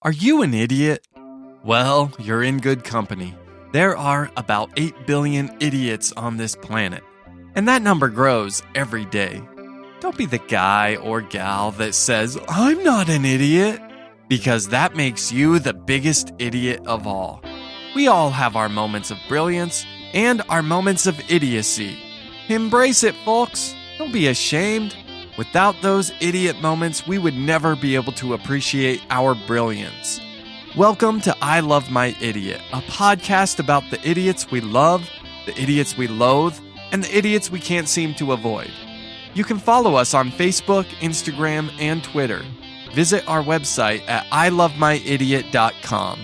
Are you an idiot? Well, you're in good company. There are about 8 billion idiots on this planet, and that number grows every day. Don't be the guy or gal that says, "I'm not an idiot," because that makes you the biggest idiot of all. We all have our moments of brilliance and our moments of idiocy. Embrace it, folks. Don't be ashamed. Without those idiot moments, we would never be able to appreciate our brilliance. Welcome to I Love My Idiot, a podcast about the idiots we love, the idiots we loathe, and the idiots we can't seem to avoid. You can follow us on Facebook, Instagram, and Twitter. Visit our website at ilovemyidiot.com.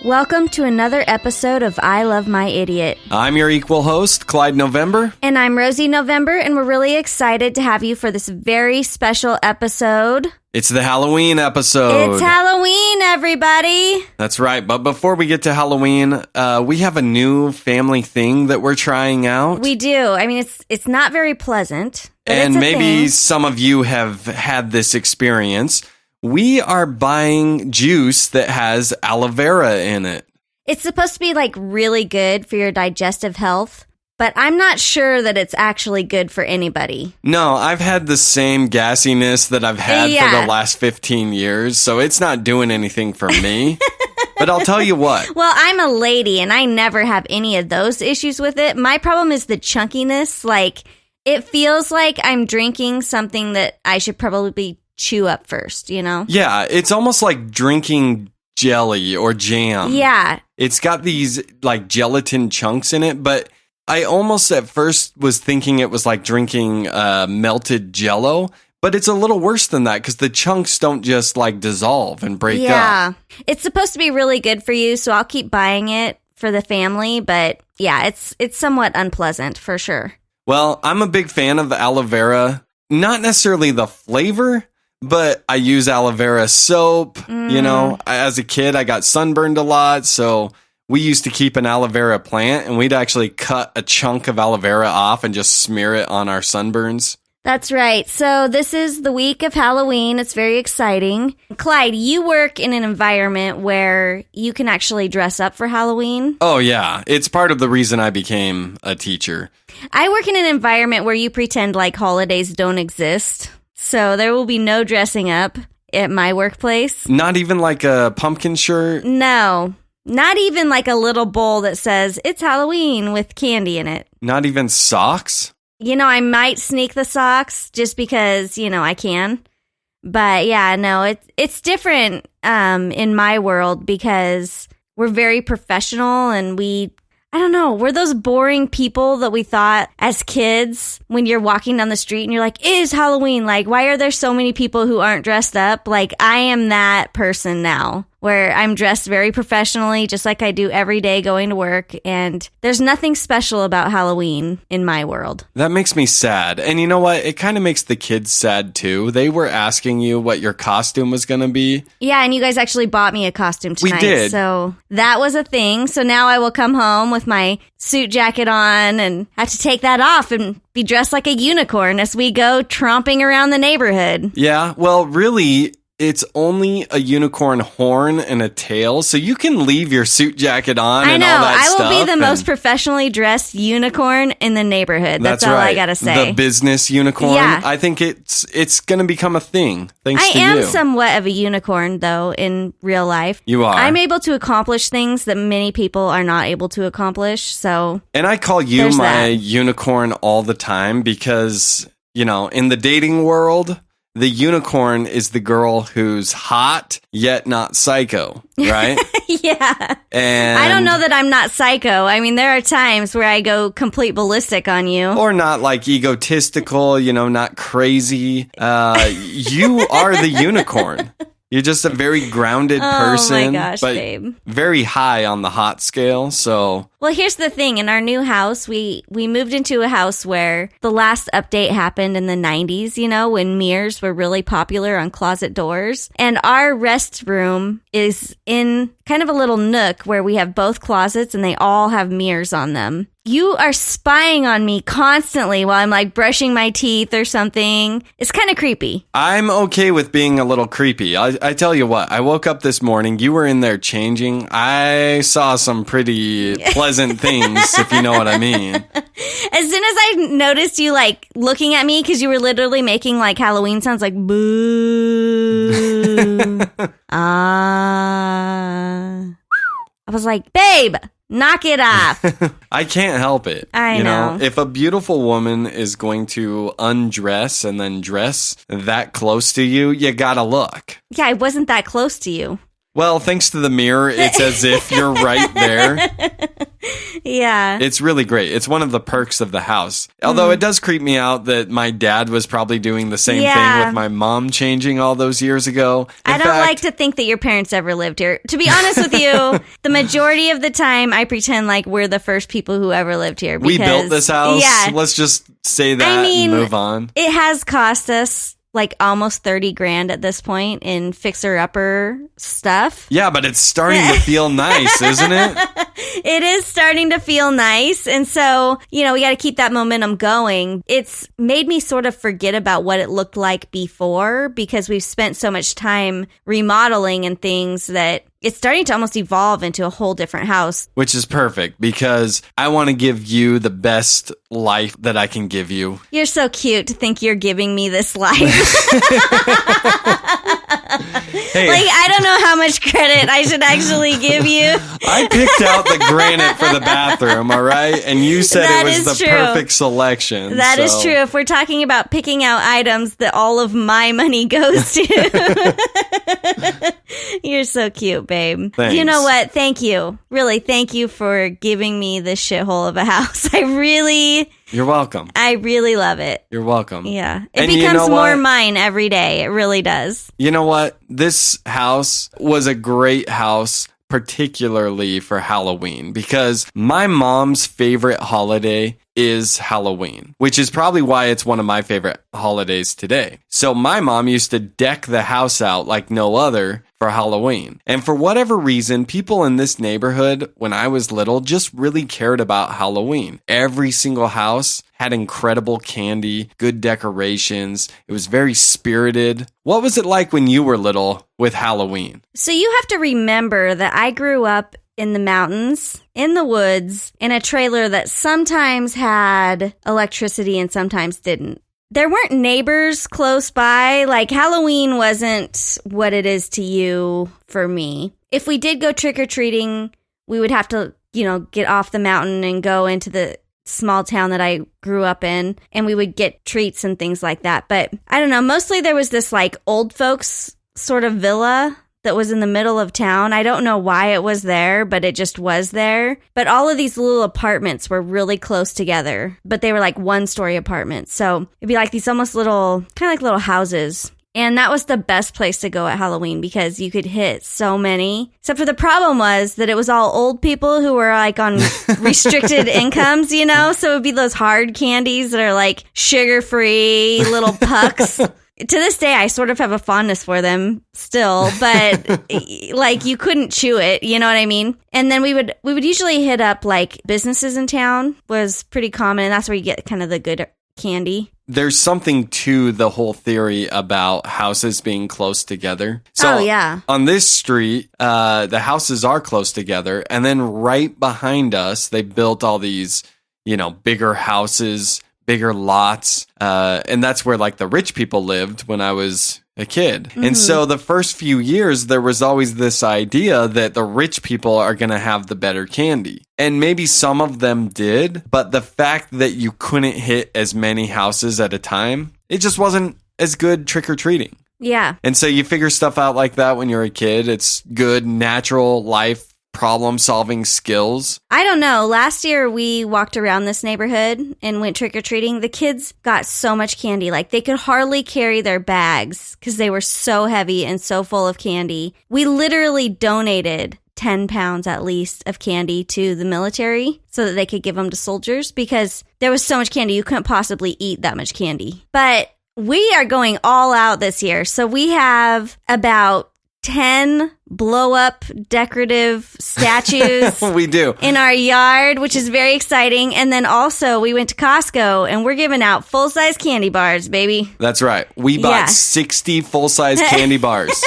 Welcome to another episode of I Love My Idiot. I'm your equal host, Clyde November. And I'm Rosie November, and we're really excited to have you for this very special episode. It's the Halloween episode. It's Halloween, everybody. That's right. But before we get to Halloween, we have a new family thing that we're trying out. We do. I mean, it's not very pleasant. But and it's a maybe thing. some of you have had this experience. We are buying juice that has aloe vera in it. It's supposed to be like really good for your digestive health, but I'm not sure that it's actually good for anybody. No, I've had the same gassiness that I've had for the last 15 years, so it's not doing anything for me. But I'll tell you what. Well, I'm a lady, and I never have any of those issues with it. My problem is the chunkiness. Like, it feels like I'm drinking something that I should probably chew up first, you know? Yeah, it's almost like drinking jelly or jam. Yeah. It's got these like gelatin chunks in it, but I almost at first was thinking it was like drinking melted Jell-O, but it's a little worse than that because the chunks don't just like dissolve and break up. Yeah. It's supposed to be really good for you, so I'll keep buying it for the family, but yeah, it's somewhat unpleasant for sure. Well, I'm a big fan of aloe vera, not necessarily the flavor, but I use aloe vera soap. You know, as a kid, I got sunburned a lot, so we used to keep an aloe vera plant, and we'd actually cut a chunk of aloe vera off and just smear it on our sunburns. That's right. So this is the week of Halloween. It's very exciting. Clyde, you work in an environment where you can actually dress up for Halloween. Oh, yeah. It's part of the reason I became a teacher. I work in an environment where you pretend like holidays don't exist. So there will be no dressing up at my workplace. Not even like a pumpkin shirt? No. Not even like a little bowl that says, "It's Halloween" with candy in it. Not even socks? You know, I might sneak the socks just because, you know, I can. But yeah, no, it's different in my world because we're very professional and I don't know, we're those boring people that we thought as kids when you're walking down the street and you're like, "It is Halloween. Like, why are there so many people who aren't dressed up?" Like, I am that person now where I'm dressed very professionally, just like I do every day going to work. And there's nothing special about Halloween in my world. That makes me sad. And you know what? It kind of makes the kids sad too. They were asking you what your costume was going to be. Yeah, and you guys actually bought me a costume tonight. We did. So that was a thing. So now I will come home with my suit jacket on and have to take that off and be dressed like a unicorn as we go tromping around the neighborhood. Yeah, well, really, it's only a unicorn horn and a tail, so you can leave your suit jacket on and all that stuff. I will be the most professionally dressed unicorn in the neighborhood. That's all right. I gotta say. The business unicorn. Yeah. I think it's going to become a thing, thanks to you. I am somewhat of a unicorn, though, in real life. You are. I'm able to accomplish things that many people are not able to accomplish, so... And I call you my unicorn all the time because, you know, in the dating world... The unicorn is the girl who's hot, yet not psycho, right? Yeah. And I don't know that I'm not psycho. I mean, there are times where I go complete ballistic on you. Or not like egotistical, you know, not crazy. You are the unicorn. You're just a very grounded person. Oh my gosh, but babe. Very high on the hot scale, so... Well, here's the thing. In our new house, we moved into a house where the last update happened in the 90s, you know, when mirrors were really popular on closet doors. And our restroom is in kind of a little nook where we have both closets and they all have mirrors on them. You are spying on me constantly while I'm like brushing my teeth or something. It's kind of creepy. I'm okay with being a little creepy. I tell you what, I woke up this morning, you were in there changing. I saw some pretty pleasant things, if you know what I mean. As soon as I noticed you like looking at me, because you were literally making like Halloween sounds like boo. I was like, babe, knock it off. I can't help it. I know. If a beautiful woman is going to undress and then dress that close to you, you gotta look. Yeah, I wasn't that close to you. Well, thanks to the mirror, it's as if you're right there. Yeah. It's really great. It's one of the perks of the house. Although it does creep me out that my dad was probably doing the same thing with my mom changing all those years ago. I don't like to think that your parents ever lived here. To be honest with you, the majority of the time I pretend like we're the first people who ever lived here. Because, we built this house. Yeah. Let's just say that and move on. It has cost us like almost 30 grand at this point in fixer-upper stuff. Yeah, but it's starting to feel nice, isn't it? It is starting to feel nice. And so, we got to keep that momentum going. It's made me sort of forget about what it looked like before because we've spent so much time remodeling and things that it's starting to almost evolve into a whole different house. Which is perfect because I want to give you the best life that I can give you. You're so cute to think you're giving me this life. Hey. Like, I don't know how much credit I should actually give you. I picked out the granite for the bathroom, all right? And you said that it was the perfect selection. That is true. If we're talking about picking out items that all of my money goes to. You're so cute, babe. Thanks. You know what? Thank you. Really, thank you for giving me this shithole of a house. You're welcome. I really love it. You're welcome. Yeah. It becomes more mine every day. It really does. You know what? This house was a great house, particularly for Halloween, because my mom's favorite holiday is Halloween, which is probably why it's one of my favorite holidays today. So my mom used to deck the house out like no other for Halloween. And for whatever reason, people in this neighborhood, when I was little, just really cared about Halloween. Every single house had incredible candy, good decorations. It was very spirited. What was it like when you were little with Halloween? So you have to remember that I grew up in the mountains, in the woods, in a trailer that sometimes had electricity and sometimes didn't. There weren't neighbors close by. Like, Halloween wasn't what it is to you for me. If we did go trick-or-treating, we would have to, get off the mountain and go into the small town that I grew up in, and we would get treats and things like that. But I don't know, mostly there was this like old folks sort of villa that was in the middle of town. I don't know why it was there, but it just was there. But all of these little apartments were really close together, but they were like one-story apartments. So it'd be like these almost little, kind of like little houses. And that was the best place to go at Halloween because you could hit so many. Except for the problem was that it was all old people who were like on restricted incomes, So it would be those hard candies that are like sugar-free little pucks. To this day, I sort of have a fondness for them still, but like you couldn't chew it, you know what I mean? And then we would usually hit up like businesses in town was pretty common, and that's where you get kind of the good candy. There's something to the whole theory about houses being close together. So on this street, the houses are close together, and then right behind us, they built all these, bigger houses, bigger lots, and that's where like the rich people lived when I was a kid. Mm-hmm. And so the first few years, there was always this idea that the rich people are going to have the better candy. And maybe some of them did, but the fact that you couldn't hit as many houses at a time, it just wasn't as good trick-or-treating. Yeah. And so you figure stuff out like that when you're a kid. It's good, natural life problem-solving skills. I don't know. Last year, we walked around this neighborhood and went trick-or-treating. The kids got so much candy. Like, they could hardly carry their bags because they were so heavy and so full of candy. We literally donated 10 pounds at least of candy to the military so that they could give them to soldiers because there was so much candy. You couldn't possibly eat that much candy. But we are going all out this year. So we have about 10 blow-up decorative statues. We do. In our yard, which is very exciting. And then also, we went to Costco, and we're giving out full-size candy bars, baby. That's right. We bought 60 full-size candy bars.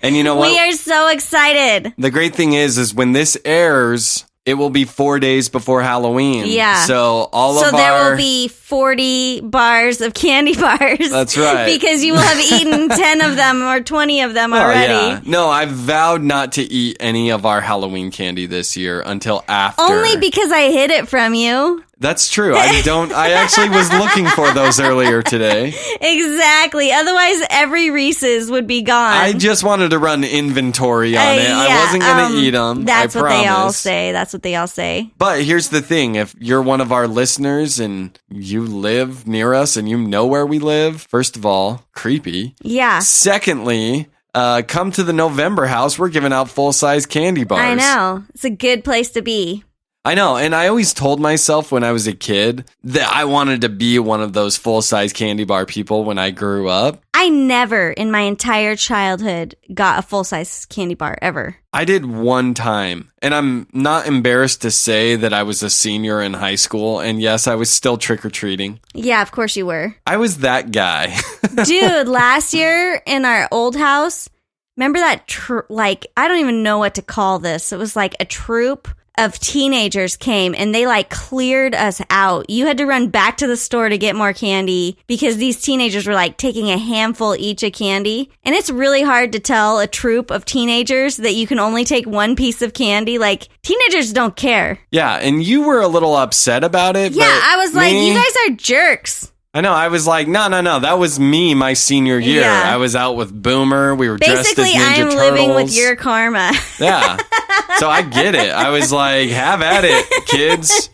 And you know what? We are so excited. The great thing is when this airs, it will be 4 days before Halloween. Yeah. So there will be 40 bars of candy bars. That's right. Because you will have eaten 10 of them or 20 of them already. Yeah. No, I vowed not to eat any of our Halloween candy this year until after. Only because I hid it from you. That's true. I actually was looking for those earlier today. Exactly. Otherwise, every Reese's would be gone. I just wanted to run inventory on it. I wasn't going to eat them. That's what promise. they all say. That's what they all say. But here's the thing. If you're one of our listeners and you live near us and you know where we live, first of all, creepy. Yeah. Secondly, come to the November house. We're giving out full-size candy bars. I know. It's a good place to be. I know, and I always told myself when I was a kid that I wanted to be one of those full-size candy bar people when I grew up. I never in my entire childhood got a full-size candy bar, ever. I did one time, and I'm not embarrassed to say that I was a senior in high school, and yes, I was still trick-or-treating. Yeah, of course you were. I was that guy. Dude, last year in our old house, remember that, I don't even know what to call this. It was like a troop of teenagers came and they cleared us out. You had to run back to the store to get more candy because these teenagers were taking a handful each of candy. And it's really hard to tell a troop of teenagers that you can only take one piece of candy. Teenagers don't care. Yeah, and you were a little upset about it. Yeah, I was you guys are jerks. I know. I was like, no. That was me my senior year. Yeah. I was out with Boomer. We were dressed as Ninja Turtles. I'm living with your karma. Yeah. So I get it. I was like, have at it, kids.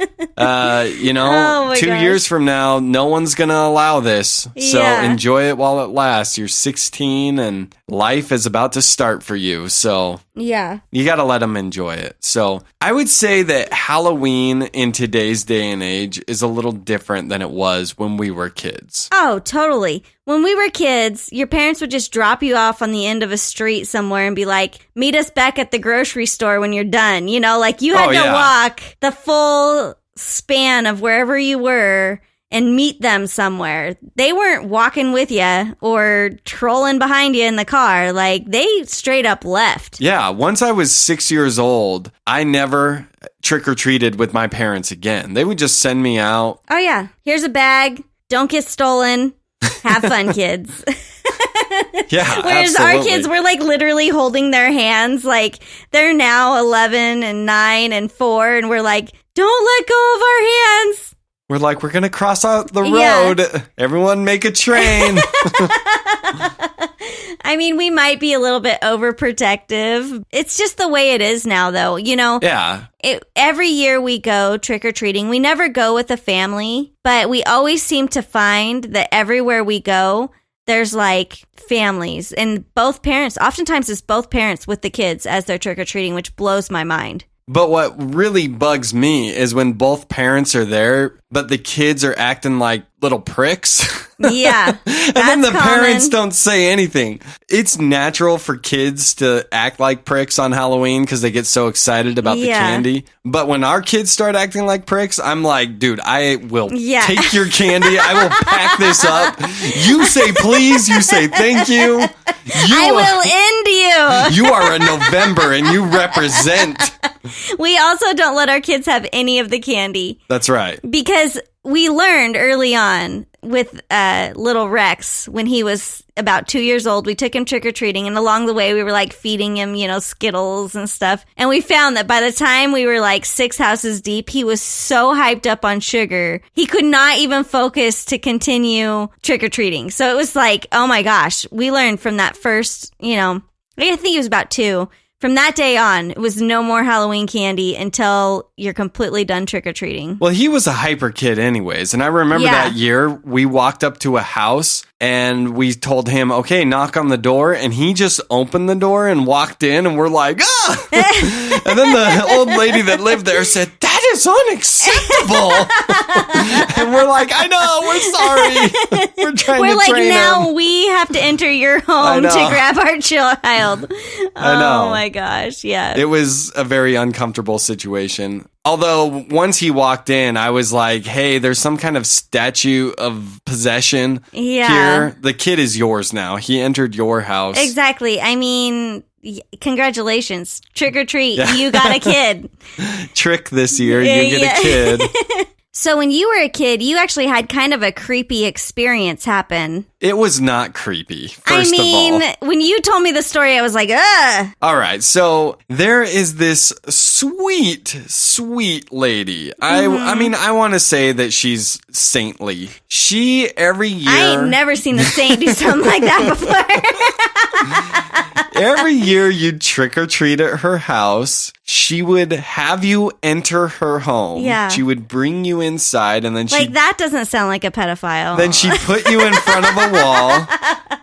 2 years from now, no one's going to allow this. So enjoy it while it lasts. You're 16 and life is about to start for you. So yeah, you got to let them enjoy it. So I would say that Halloween in today's day and age is a little different than it was when we were kids. Oh, totally. When we were kids, your parents would just drop you off on the end of a street somewhere and be like, meet us back at the grocery store when you're done. You had to walk the full span of wherever you were and meet them somewhere. They weren't walking with you or trolling behind you in the car. They straight up left. Yeah. Once I was 6 years old, I never trick-or-treated with my parents again. They would just send me out. Oh, yeah. Here's a bag. Don't get stolen. Have fun, kids. Yeah, whereas absolutely. Our kids were literally holding their hands. They're now 11 and 9 and 4. And we're like, don't let go of our hands. We're like, we're going to cross out the road. Yeah. Everyone make a train. I mean, we might be a little bit overprotective. It's just the way it is now, though. Yeah. Every year we go trick-or-treating. We never go with a family, but we always seem to find that everywhere we go, there's families and both parents. Oftentimes it's both parents with the kids as they're trick-or-treating, which blows my mind. But what really bugs me is when both parents are there, but the kids are acting like little pricks. Yeah. And then the parents don't say anything. It's natural for kids to act like pricks on Halloween because they get so excited about the candy. But when our kids start acting like pricks, I'm like, dude, I will take your candy. I will pack this up. You say please. You say thank you. I will end you. You are a November and you represent. We also don't let our kids have any of the candy. That's right. Because we learned early on with little Rex, when he was about 2 years old, we took him trick-or-treating, and along the way we were feeding him, Skittles and stuff. And we found that by the time we were 6 houses deep, he was so hyped up on sugar, he could not even focus to continue trick-or-treating. So it was oh my gosh, we learned from that first, I think he was about 2. From that day on, it was no more Halloween candy until you're completely done trick-or-treating. Well, he was a hyper kid anyways. And I remember that year we walked up to a house and we told him, okay, knock on the door. And he just opened the door and walked in and we're like, ah! And then the old lady that lived there said, that is unacceptable. And we're like, I know, we're sorry. We're trying We're to like, train now him. we have to enter your home to grab our child. I know. Oh my gosh, yeah. It was a very uncomfortable situation. Although once he walked in, I was like, hey, there's some kind of statute of possession here. The kid is yours now. He entered your house. Exactly. I mean, congratulations. Trick or treat. Yeah. You got a kid. Trick this year. You get a kid. So when you were a kid, you actually had kind of a creepy experience happen. It was not creepy, first of all. When you told me the story, I was like, ugh. All right, so there is this sweet lady. I mean, I want to say that she's saintly. She, every year... I ain't never seen a saint do something like that before. Every year you'd trick or treat at her house. She would have you enter her home. Yeah. She would bring you inside, and then that doesn't sound like a pedophile. Then she'd put you in front of a wall,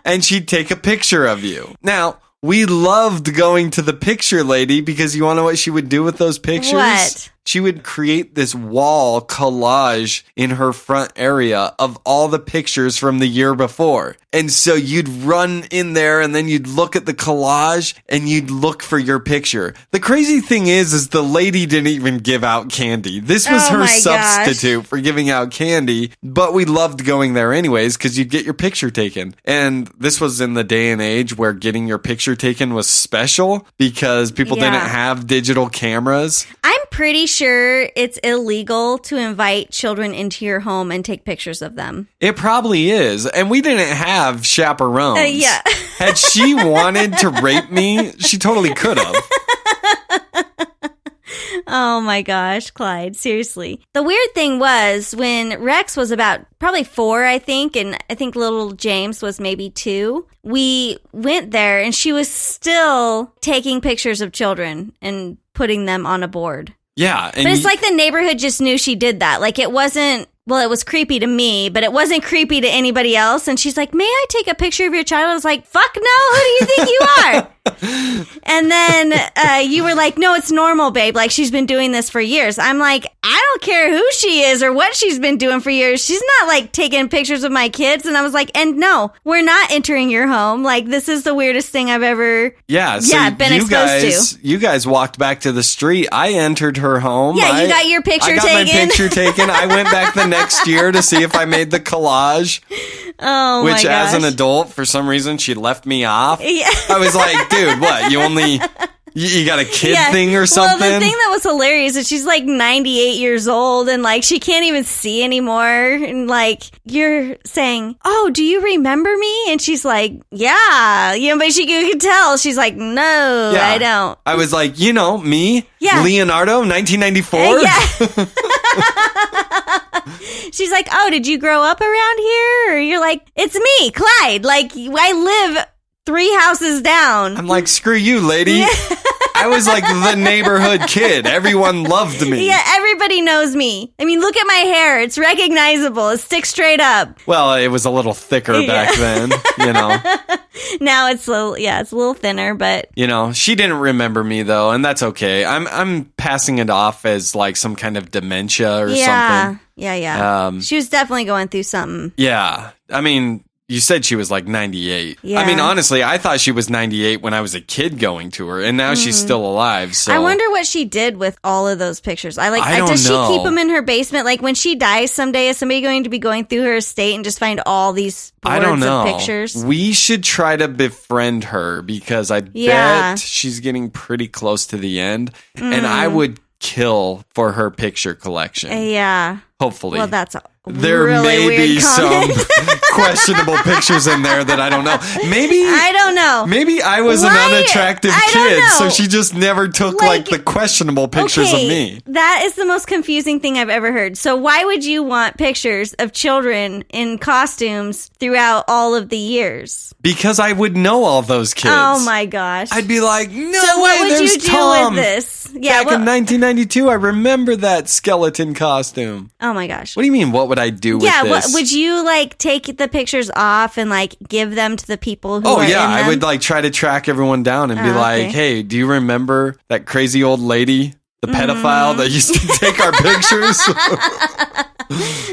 and she'd take a picture of you. Now, we loved going to the picture lady because you want to know what she would do with those pictures? What? She would create this wall collage in her front area of all the pictures from the year before. And so you'd run in there and then you'd look at the collage and you'd look for your picture. The crazy thing is the lady didn't even give out candy. This was her substitute for giving out candy, but we loved going there anyways because you'd get your picture taken. And this was in the day and age where getting your picture taken was special because people didn't have digital cameras. I'm pretty sure it's illegal to invite children into your home and take pictures of them. It probably is. And we didn't have chaperones. Yeah. Had she wanted to rape me, she totally could have. Oh my gosh, Clyde, seriously. The weird thing was when Rex was about probably 4, I think, and I think little James was maybe 2, we went there and she was still taking pictures of children and putting them on a board. Yeah. But it's like the neighborhood just knew she did that. Like it wasn't, well, it was creepy to me, but it wasn't creepy to anybody else. And she's like, may I take a picture of your child? I was like, fuck no, who do you think you are? And then you were like, no, it's normal, babe. Like she's been doing this for years. I'm like, I don't care who she is or what she's been doing for years. She's not like taking pictures of my kids. And I was like, and no, we're not entering your home. Like this is the weirdest thing I've ever been exposed to. You guys walked back to the street. I entered her home. Yeah, you got your picture taken. I got my picture taken. I went back the next year to see if I made the collage. Oh my gosh. Which as an adult, for some reason, she left me off. Yeah. I was like, dude, what? You got a kid thing or something? Well, the thing that was hilarious is she's like 98 years old and like she can't even see anymore. And like you're saying, oh, do you remember me? And she's like, yeah. But you could tell. She's like, no, I don't. I was like, me? Yeah. Leonardo, 1994? Yeah. She's like, oh, did you grow up around here? Or you're like, it's me, Clyde. Like I live 3 houses down. I'm like, screw you, lady. I was like the neighborhood kid. Everyone loved me. Yeah, everybody knows me. I mean, look at my hair. It's recognizable. It sticks straight up. Well, it was a little thicker back then, Now it's it's a little thinner, but... she didn't remember me, though, and that's okay. I'm passing it off as like some kind of dementia or something. Yeah. She was definitely going through something. Yeah. I mean... You said she was like 98. Yeah. I mean, honestly, I thought she was 98 when I was a kid going to her, and now she's still alive. So I wonder what she did with all of those pictures. don't Does she know. keep them in her basement? Like when she dies someday, is somebody going to be going through her estate and just find all these boards of pictures? We should try to befriend her because I bet she's getting pretty close to the end, and I would kill for her picture collection. Yeah. Hopefully. Well, that's there really may weird be comment. some questionable pictures in there that I don't know. Maybe I don't know. Maybe I was an unattractive kid, so she just never took like the questionable pictures of me. That is the most confusing thing I've ever heard. So why would you want pictures of children in costumes throughout all of the years? Because I would know all those kids. Oh my gosh. I'd be like, no so way, what would there's you do Tom. with this? Yeah, Back in 1992, I remember that skeleton costume. Oh my gosh. What do you mean, what would I do with this? Yeah, would you like take the pictures off and like give them to the people who are in them? I would like try to track everyone down and be like, hey, do you remember that crazy old lady The pedophile that used to take our pictures.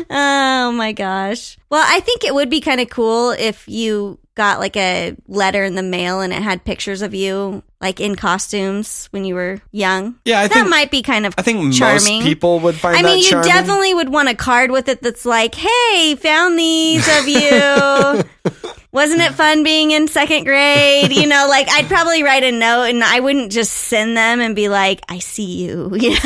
Oh my gosh. Well, I think it would be kind of cool if you got like a letter in the mail and it had pictures of you like in costumes when you were young. Yeah, that might be kind of charming. Most people would find that charming. You definitely would want a card with it that's like, hey, found these of you. Wasn't it fun being in second grade? You know, like I'd probably write a note and I wouldn't just send them and be like, I see you. You know?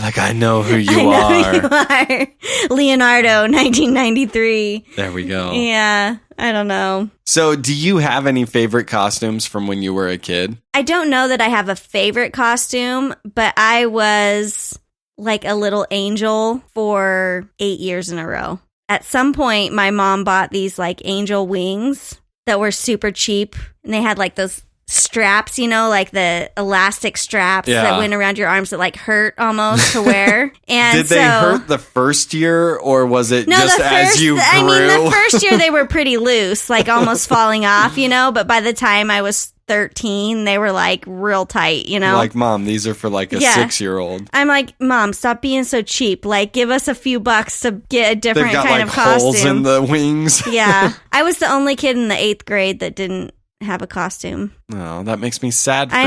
Like, I know who you Who are. you are. Leonardo, 1993. There we go. Yeah, I don't know. So do you have any favorite costumes from when you were a kid? I don't know that I have a favorite costume, but I was like a little angel for 8 years in a row. At some point, my mom bought these like angel wings that were super cheap. And they had like those straps, you know, like the elastic straps that went around your arms that like hurt almost to wear. And did they hurt the first year or was it as you grew? I mean, the first year they were pretty loose, like almost falling off, you know. But by the time I was 13, they were like real tight, you know. Like, Mom, these are for like a 6-year-old. I'm like, Mom, stop being so cheap. Like, give us a few bucks to get a different They've got, kind like, of costume. holes in the wings. Yeah. I was the only kid in the 8th grade that didn't have a costume. Oh, that makes me sad for you.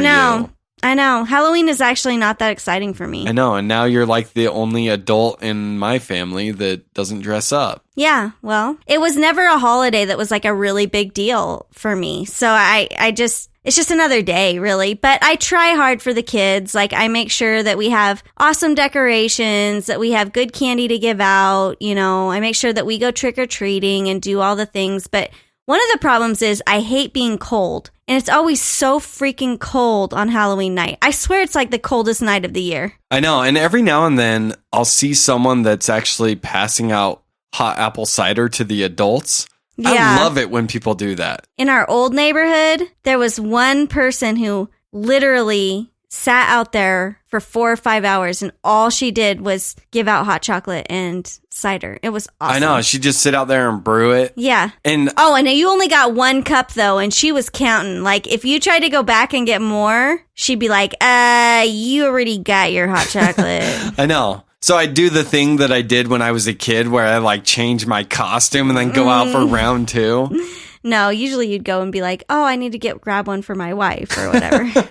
I know. Halloween is actually not that exciting for me. I know. And now you're like the only adult in my family that doesn't dress up. Yeah. Well, it was never a holiday that was like a really big deal for me. So it's just another day, really. But I try hard for the kids. Like, I make sure that we have awesome decorations, that we have good candy to give out. You know, I make sure that we go trick-or-treating and do all the things. But one of the problems is I hate being cold. And it's always so freaking cold on Halloween night. I swear it's like the coldest night of the year. I know. And every now and then I'll see someone that's actually passing out hot apple cider to the adults. Yeah. I love it when people do that. In our old neighborhood, there was one person who literally sat out there for 4 or 5 hours and all she did was give out hot chocolate and cider. It was awesome. I know. She'd just sit out there and brew it. Yeah. And you only got 1 cup though, and she was counting. Like, if you tried to go back and get more, she'd be like, you already got your hot chocolate. I know. So I do the thing that I did when I was a kid where I like change my costume and then go out for round 2. No, usually you'd go and be like, oh, I need to grab one for my wife or whatever.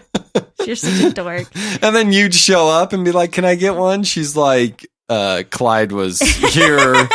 You're such a dork. And then you'd show up and be like, can I get one? She's like, Clyde was here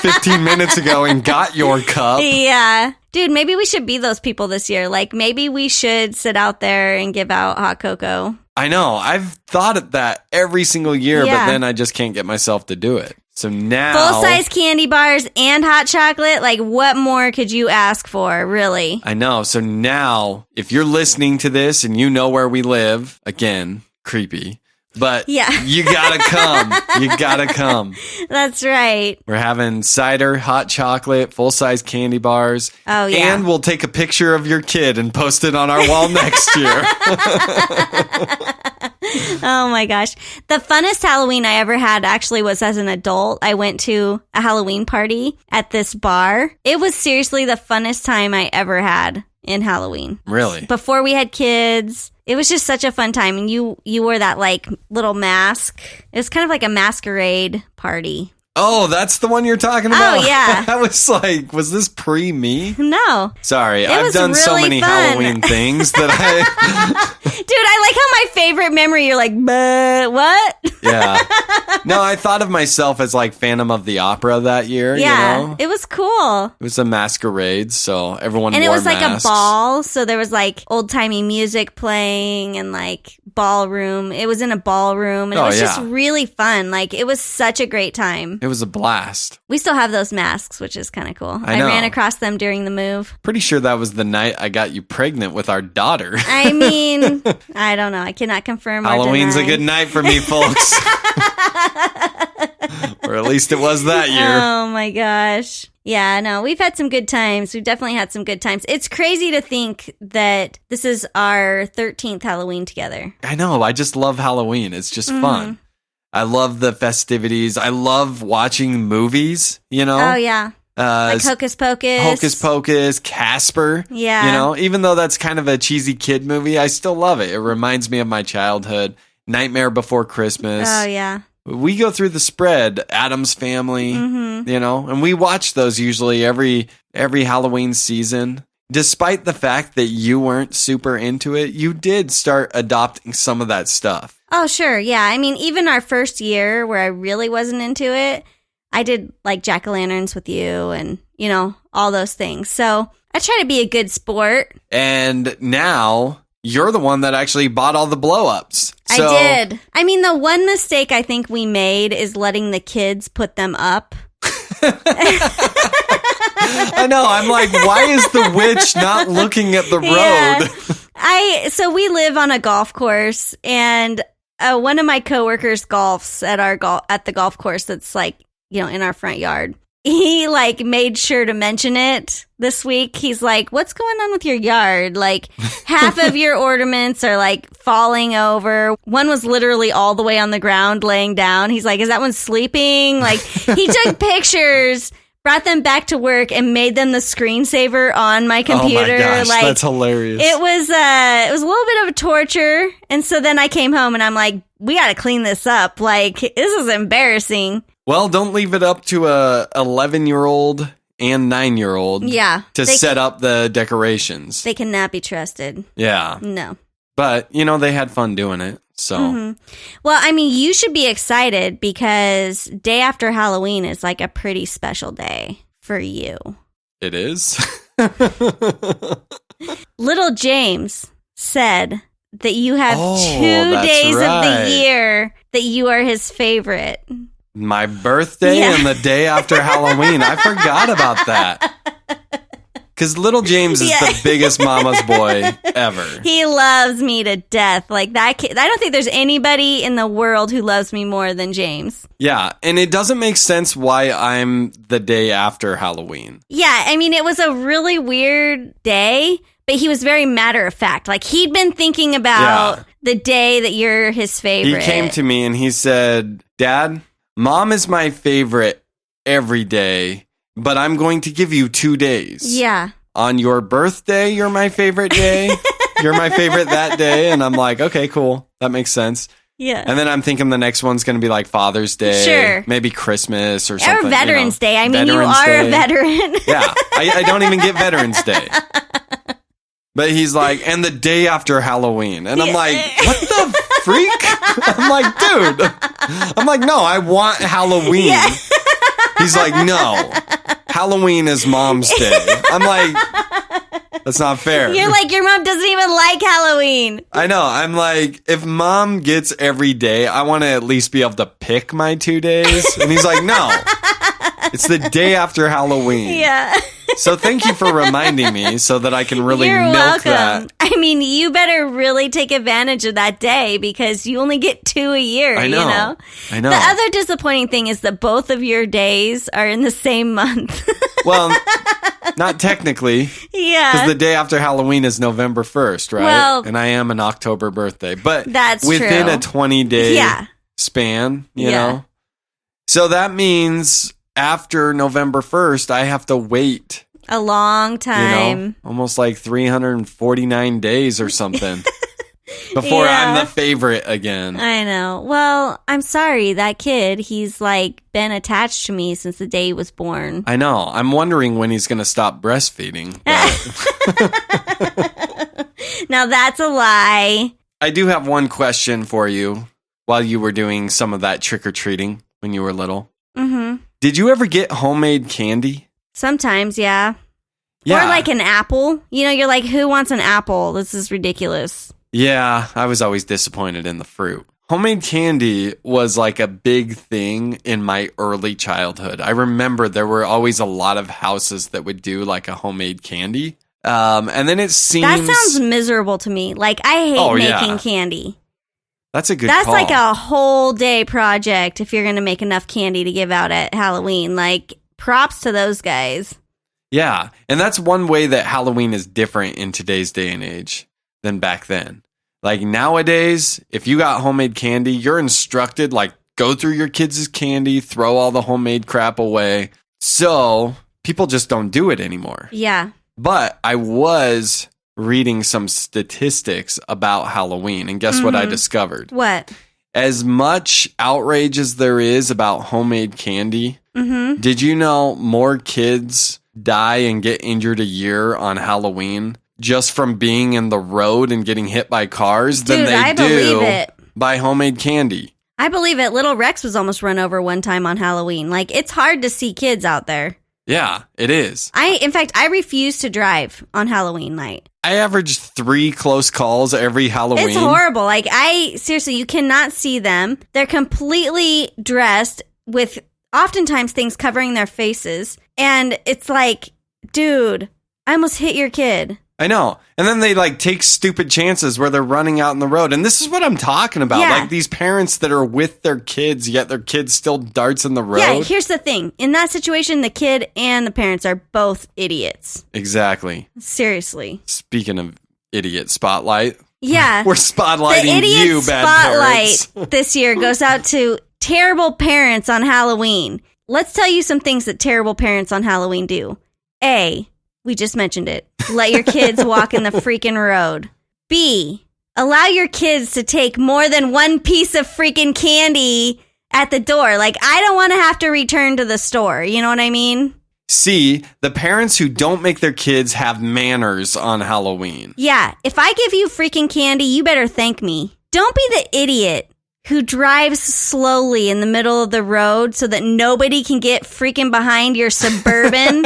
15 minutes ago and got your cup. Yeah. Dude, maybe we should be those people this year. Like, maybe we should sit out there and give out hot cocoa. I know. I've thought of that every single year, but then I just can't get myself to do it. So now... full-size candy bars and hot chocolate? Like, what more could you ask for, really? I know. So now, if you're listening to this and you know where we live, again, creepy, but you gotta come. You gotta come. That's right. We're having cider, hot chocolate, full-size candy bars. Oh, yeah. And we'll take a picture of your kid and post it on our wall next year. Oh my gosh. The funnest Halloween I ever had actually was as an adult. I went to a Halloween party at this bar. It was seriously the funnest time I ever had in Halloween. Really? Before we had kids. It was just such a fun time. And you wore that like little mask. It was kind of like a masquerade party. Oh, that's the one you're talking about? Oh, yeah. I was like, was this pre-me? No. Sorry, I've done really so many fun. Halloween things that Dude, I like how my favorite memory, you're like, what? Yeah. No, I thought of myself as like Phantom of the Opera that year. Yeah, you know? It was cool. It was a masquerade, so everyone and wore it was masks. Like a ball, so there was like old-timey music playing and like ballroom. It was in a ballroom, and it was just really fun. Like, it was such a great time. It was a blast. We still have those masks, which is kind of cool. I ran across them during the move. Pretty sure that was the night I got you pregnant with our daughter. I mean, I don't know. I cannot confirm or Halloween's deny. a good night for me, folks. Or at least it was that year. Oh my gosh. Yeah, no, we've had some good times. We've definitely had some good times. It's crazy to think that this is our 13th Halloween together. I know. I just love Halloween. It's just fun. I love the festivities. I love watching movies, you know? Oh, yeah. Like Hocus Pocus. Hocus Pocus, Casper. Yeah. You know, even though that's kind of a cheesy kid movie, I still love it. It reminds me of my childhood. Nightmare Before Christmas. Oh, yeah. We go through the spread, Addams Family, you know, and we watch those usually every Halloween season. Despite the fact that you weren't super into it, you did start adopting some of that stuff. Oh, sure. Yeah. I mean, even our first year where I really wasn't into it, I did like jack-o'-lanterns with you and, you know, all those things. So I try to be a good sport. And now you're the one that actually bought all the blow-ups. So, I did. I mean, the one mistake I think we made is letting the kids put them up. I know. I'm like, why is the witch not looking at the road? So we live on a golf course, and one of my coworkers golfs at the golf course that's like, you know, in our front yard. He like made sure to mention it this week. He's like, "What's going on with your yard? Like half of your ornaments are like falling over. One was literally all the way on the ground laying down." He's like, "Is that one sleeping?" Like he took pictures, brought them back to work, and made them the screensaver on my computer. Oh my gosh, like, that's hilarious. It was a little bit of a torture. And so then I came home and I'm like, we got to clean this up. Like, this is embarrassing. Well, don't leave it up to a 11-year-old and 9-year-old to set up the decorations. They cannot be trusted. Yeah. No. But, you know, they had fun doing it. So, Well, I mean, you should be excited because day after Halloween is like a pretty special day for you. It is. Little James said that you have 2 days of the year that you are his favorite. My birthday and the day after Halloween. I forgot about that. Because little James is the biggest mama's boy ever. He loves me to death. Like that kid, I don't think there's anybody in the world who loves me more than James. Yeah, and it doesn't make sense why I'm the day after Halloween. Yeah, I mean, it was a really weird day, but he was very matter of fact. Like he'd been thinking about the day that you're his favorite. He came to me and he said, "Dad, Mom is my favorite every day, but I'm going to give you 2 days. Yeah. On your birthday, you're my favorite day. You're my favorite that day." And I'm like, okay, cool. That makes sense. Yeah. And then I'm thinking the next one's going to be like Father's Day. Sure. Maybe Christmas or something. Or Veterans Day. I mean, Veterans you are Day. a veteran. Yeah. I don't even get Veterans Day. But he's like, and the day after Halloween. And I'm like, what the freak? I'm like, dude. I'm like, no, I want Halloween. Yeah. He's like, no, Halloween is Mom's Day. I'm like, that's not fair. You're like, your mom doesn't even like Halloween. I know. I'm like, if Mom gets every day, I want to at least be able to pick my 2 days. And he's like, no, it's the day after Halloween. Yeah. So thank you for reminding me so that I can really You're milk welcome. that. I mean, you better really take advantage of that day because you only get 2 a year, I know. You know? I know. The other disappointing thing is that both of your days are in the same month. Well, not technically. Yeah. Because the day after Halloween is November 1st, right? Well, and I am an October birthday. But that's within true. a 20-day span, you know? So that means after November 1st, I have to wait a long time. You know, almost like 349 days or something before I'm the favorite again. I know. Well, I'm sorry. That kid, he's like been attached to me since the day he was born. I know. I'm wondering when he's going to stop breastfeeding. Now that's a lie. I do have one question for you while you were doing some of that trick-or-treating when you were little. Mm-hmm. Did you ever get homemade candy? Sometimes, yeah. Yeah. Or like an apple. You know, you're like, who wants an apple? This is ridiculous. Yeah, I was always disappointed in the fruit. Homemade candy was like a big thing in my early childhood. I remember there were always a lot of houses that would do like a homemade candy. And then it seems... That sounds miserable to me. Like, I hate making candy. That's a good That's call. like a whole day project if you're going to make enough candy to give out at Halloween. Like, props to those guys. Yeah, and that's one way that Halloween is different in today's day and age than back then. Like nowadays, if you got homemade candy, you're instructed, like, go through your kids' candy, throw all the homemade crap away. So people just don't do it anymore. Yeah. But I was reading some statistics about Halloween, and guess what I discovered? What? As much outrage as there is about homemade candy, did you know more kids die and get injured a year on Halloween just from being in the road and getting hit by cars than they do by homemade candy? I believe it. Little Rex was almost run over one time on Halloween. Like, it's hard to see kids out there. Yeah, it is. In fact, I refuse to drive on Halloween night. I averaged 3 close calls every Halloween. It's horrible. Like, seriously, you cannot see them. They're completely dressed with oftentimes things covering their faces. And it's like, dude, I almost hit your kid. I know. And then they like take stupid chances where they're running out in the road. And this is what I'm talking about. Yeah. Like these parents that are with their kids, yet their kid still darts in the road. Yeah, here's the thing. In that situation, the kid and the parents are both idiots. Exactly. Seriously. Speaking of idiot spotlight. Yeah. We're spotlighting the idiot you, bad parents. spotlight this year goes out to terrible parents on Halloween. Let's tell you some things that terrible parents on Halloween do. A, we just mentioned it. Let your kids walk in the freaking road. B, allow your kids to take more than one piece of freaking candy at the door. Like, I don't want to have to return to the store. You know what I mean? C, the parents who don't make their kids have manners on Halloween. Yeah, if I give you freaking candy, you better thank me. Don't be the idiot who drives slowly in the middle of the road so that nobody can get freaking behind your Suburban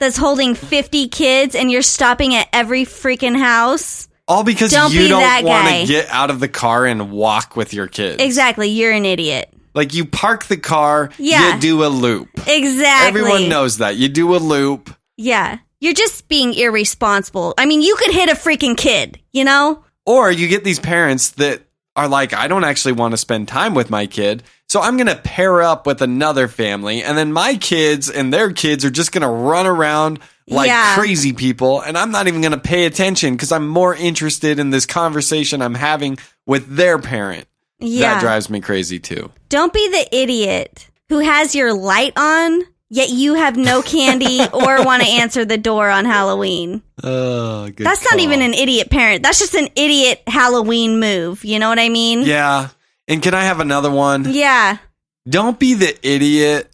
that's holding 50 kids and you're stopping at every freaking house. All because you don't want to get out of the car and walk with your kids. Exactly, you're an idiot. Like, you park the car, you do a loop. Exactly. Everyone knows that. You do a loop. Yeah. You're just being irresponsible. I mean, you could hit a freaking kid, you know? Or you get these parents that are like, I don't actually want to spend time with my kid, so I'm going to pair up with another family, and then my kids and their kids are just going to run around like crazy people, and I'm not even going to pay attention because I'm more interested in this conversation I'm having with their parent. Yeah. That drives me crazy too. Don't be the idiot who has your light on, yet you have no candy or want to answer the door on Halloween. Oh, good That's call. not even an idiot parent. That's just an idiot Halloween move. You know what I mean? Yeah. And can I have another one? Yeah. Don't be the idiot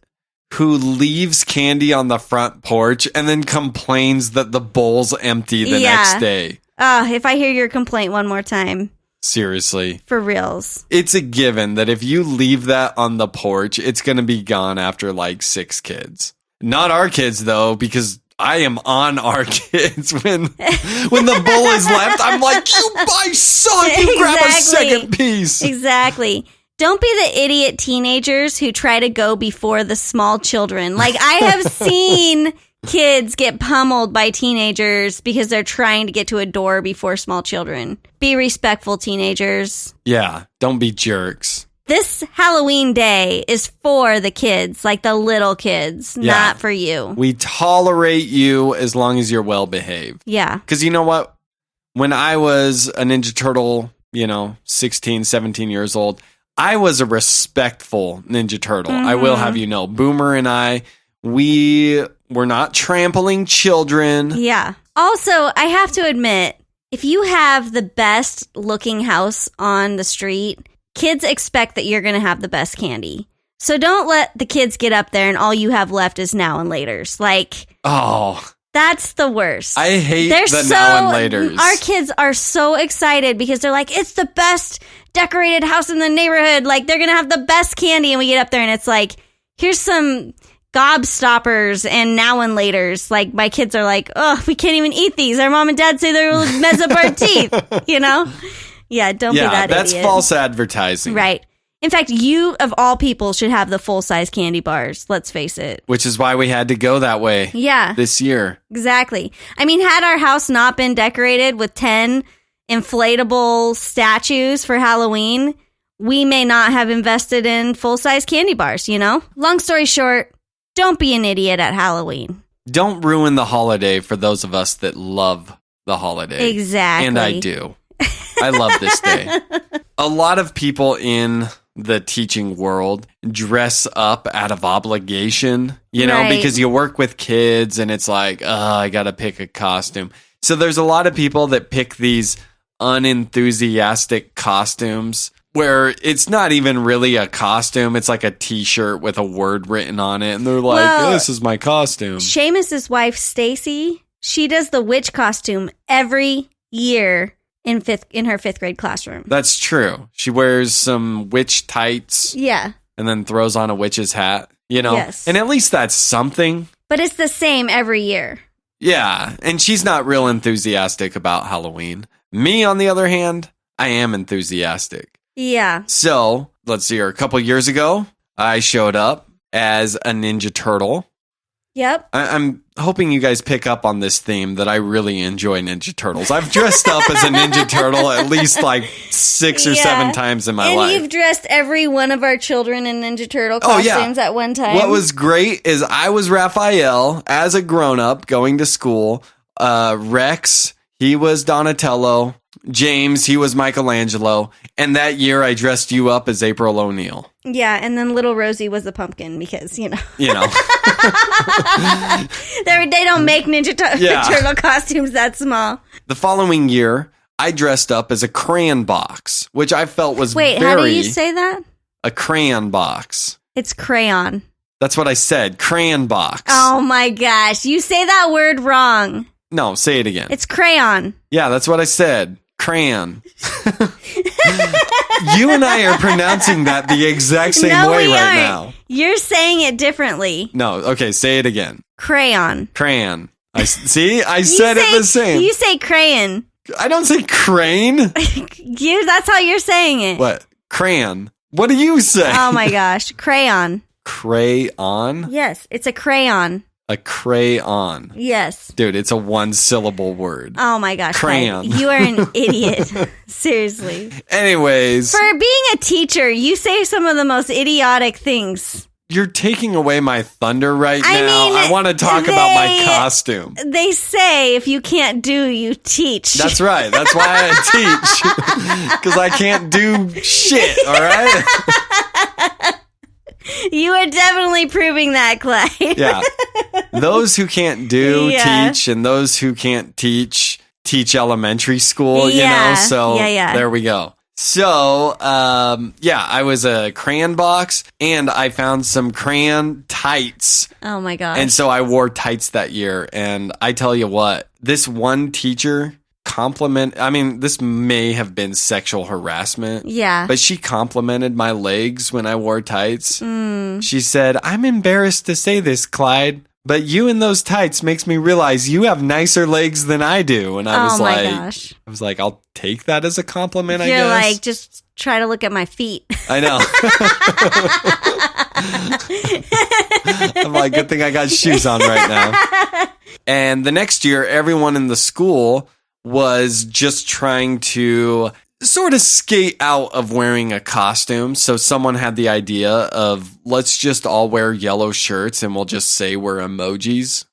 who leaves candy on the front porch and then complains that the bowl's empty the next day. If I hear your complaint one more time. Seriously. For reals. It's a given that if you leave that on the porch, it's going to be gone after like 6 kids. Not our kids, though, because I am on our kids when the bowl is left. I'm like, my son, you grab a second piece. Exactly. Don't be the idiot teenagers who try to go before the small children. Like, I have seen kids get pummeled by teenagers because they're trying to get to a door before small children. Be respectful, teenagers. Yeah, don't be jerks. This Halloween day is for the kids, like the little kids, not for you. We tolerate you as long as you're well behaved. Yeah. Because you know what? When I was a Ninja Turtle, 16, 17 years old, I was a respectful Ninja Turtle. I will have you know. Boomer and I, we were not trampling children. Yeah. Also, I have to admit, if you have the best looking house on the street, kids expect that you're going to have the best candy. So don't let the kids get up there and all you have left is now and laters. Like, that's the worst. I hate the now and laters. Our kids are so excited because they're like, it's the best decorated house in the neighborhood. Like, they're going to have the best candy. And we get up there and it's like, here's some gobstoppers and now and laters. Like, my kids are like, oh, we can't even eat these. Our mom and dad say they'll mess up our teeth, Yeah, don't be that idiot. That's false advertising. Right. In fact, you, of all people, should have the full-size candy bars. Let's face it. Which is why we had to go that way. Yeah. This year. Exactly. I mean, had our house not been decorated with 10 inflatable statues for Halloween, we may not have invested in full-size candy bars, Long story short, don't be an idiot at Halloween. Don't ruin the holiday for those of us that love the holiday. Exactly. And I do. I love this day. A lot of people in the teaching world dress up out of obligation, you know, Right. because you work with kids and it's like, I got to pick a costume. So there's a lot of people that pick these unenthusiastic costumes where it's not even really a costume. It's like a t-shirt with a word written on it. And they're like, Well, this is my costume. Seamus's wife, Stacy, she does the witch costume every year in her fifth grade classroom. That's true. She wears some witch tights Yeah. and then throws on a witch's hat, you know? Yes. And at least that's something. But it's the same every year. Yeah. And she's not real enthusiastic about Halloween. Me, on the other hand, I am enthusiastic. Yeah. So, let's see here. A couple years ago, I showed up as a Ninja Turtle. Yep. I'm hoping you guys pick up on this theme that I really enjoy Ninja Turtles. I've dressed up as a Ninja Turtle at least like 6 or 7 times in my life. And you've dressed every one of our children in Ninja Turtle Oh, yeah. costumes at one time. What was great is I was Raphael as a grown-up going to school. Rex, he was Donatello. James, he was Michelangelo. And that year I dressed you up as April O'Neil. Yeah, and then little Rosie was a pumpkin because, you know. You know. They don't make Ninja Yeah. Turtle costumes that small. The following year, I dressed up as a crayon box, which I felt was Wait, very... how do you say that? A crayon box. It's crayon. That's what I said. Crayon box. Oh my gosh, you say that word wrong. No, say it again. It's crayon. Yeah, that's what I said. Crayon. You and I are pronouncing that the exact same No, way we right aren't. now. You're saying it differently. No, okay, say it again. Crayon. Crayon. See, I said it the same. You say crayon. I don't say crane. That's how you're saying it. What? Crayon. What do you say? Oh my gosh. Crayon. Crayon? Yes, it's a crayon. A crayon. Yes. Dude, it's a one-syllable word. Oh my gosh. Crayon. Clyde, you are an idiot. Seriously. Anyways. For being a teacher, you say some of the most idiotic things. You're taking away my thunder right I now. mean, I want to talk about my costume. They say if you can't do, you teach. That's right. That's why I teach. Because I can't do shit, all right? You are definitely proving that, Clyde. Yeah. Those who can't do, Yeah. teach, and those who can't teach elementary school, you Yeah. know? So Yeah. there we go. So, I was a crayon box, and I found some crayon tights. Oh my gosh. And so I wore tights that year. And I tell you what, this one teacher this may have been sexual harassment. Yeah. But she complimented my legs when I wore tights. Mm. She said, "I'm embarrassed to say this, Clyde, but you in those tights makes me realize you have nicer legs than I do." And I was gosh. I was like, I'll take that as a compliment, You're I guess. like, just try to look at my feet. I know. I'm like, good thing I got shoes on right now. And the next year, everyone in the school was just trying to sort of skate out of wearing a costume. So someone had the idea of, let's just all wear yellow shirts and we'll just say we're emojis.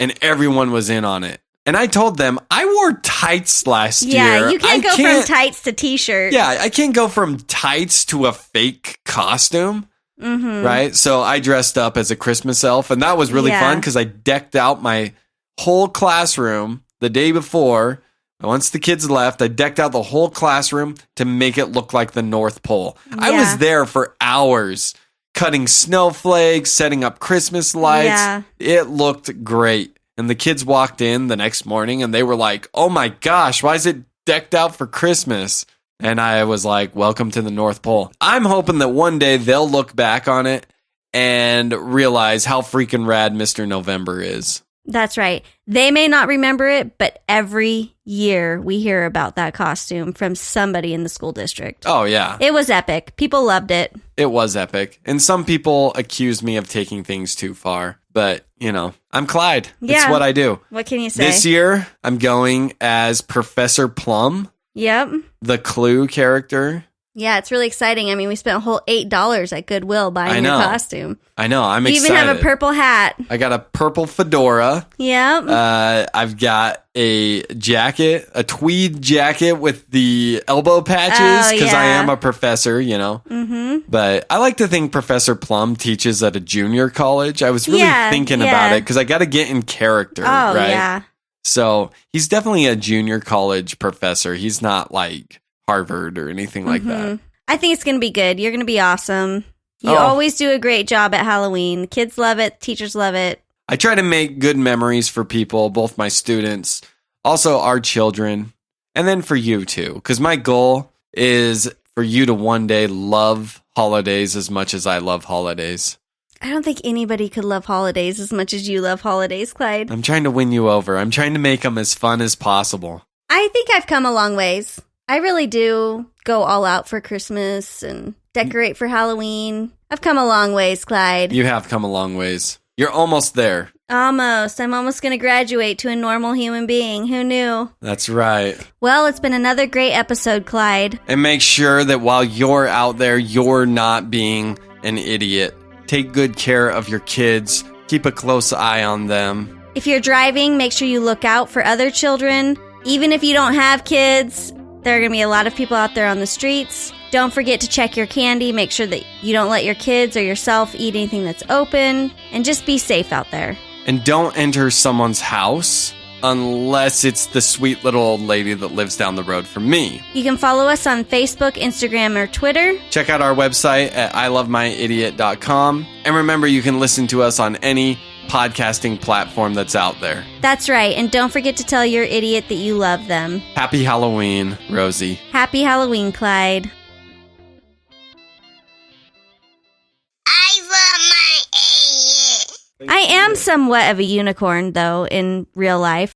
And everyone was in on it. And I told them, I wore tights last year. Yeah, you can't go from tights to t-shirt. Yeah, I can't go from tights to a fake costume. Mm-hmm. Right? So I dressed up as a Christmas elf, and that was really fun because I decked out my whole classroom the day before. Once the kids left, I decked out the whole classroom to make it look like the North Pole. Yeah. I was there for hours cutting snowflakes, setting up Christmas lights. Yeah. It looked great. And the kids walked in the next morning and they were like, "Oh my gosh, why is it decked out for Christmas?" And I was like, "Welcome to the North Pole." I'm hoping that one day they'll look back on it and realize how freaking rad Mr. November is. That's right. They may not remember it, but every year we hear about that costume from somebody in the school district. Oh, yeah. It was epic. People loved it. It was epic. And some people accused me of taking things too far. But, you know, I'm Clyde. Yeah. It's what I do. What can you say? This year, I'm going as Professor Plum, Yep. the Clue character. Yeah, it's really exciting. I mean, we spent a whole $8 at Goodwill buying your costume. I know. I'm you excited. You even have a purple hat. I got a purple fedora. Yep. I've got a jacket, a tweed jacket with the elbow patches because I am a professor, you know. Mm-hmm. But I like to think Professor Plum teaches at a junior college. I was really thinking about it because I got to get in character, right? Yeah. So he's definitely a junior college professor. He's not like Harvard or anything like that. I think it's going to be good. You're going to be awesome. You always do a great job at Halloween. Kids love it. Teachers love it. I try to make good memories for people, both my students, also our children, and then for you too. Because my goal is for you to one day love holidays as much as I love holidays. I don't think anybody could love holidays as much as you love holidays, Clyde. I'm trying to win you over. I'm trying to make them as fun as possible. I think I've come a long ways. I really do go all out for Christmas and decorate for Halloween. I've come a long ways, Clyde. You have come a long ways. You're almost there. Almost. I'm almost going to graduate to a normal human being. Who knew? That's right. Well, it's been another great episode, Clyde. And make sure that while you're out there, you're not being an idiot. Take good care of your kids. Keep a close eye on them. If you're driving, make sure you look out for other children. Even if you don't have kids, there are going to be a lot of people out there on the streets. Don't forget to check your candy. Make sure that you don't let your kids or yourself eat anything that's open. And just be safe out there. And don't enter someone's house unless it's the sweet little old lady that lives down the road from me. You can follow us on Facebook, Instagram, or Twitter. Check out our website at ilovemyidiot.com. And remember, you can listen to us on any podcasting platform that's out there. That's right. And don't forget to tell your idiot that you love them. Happy Halloween, Rosie. Happy Halloween, Clyde. I am somewhat of a unicorn, though, in real life.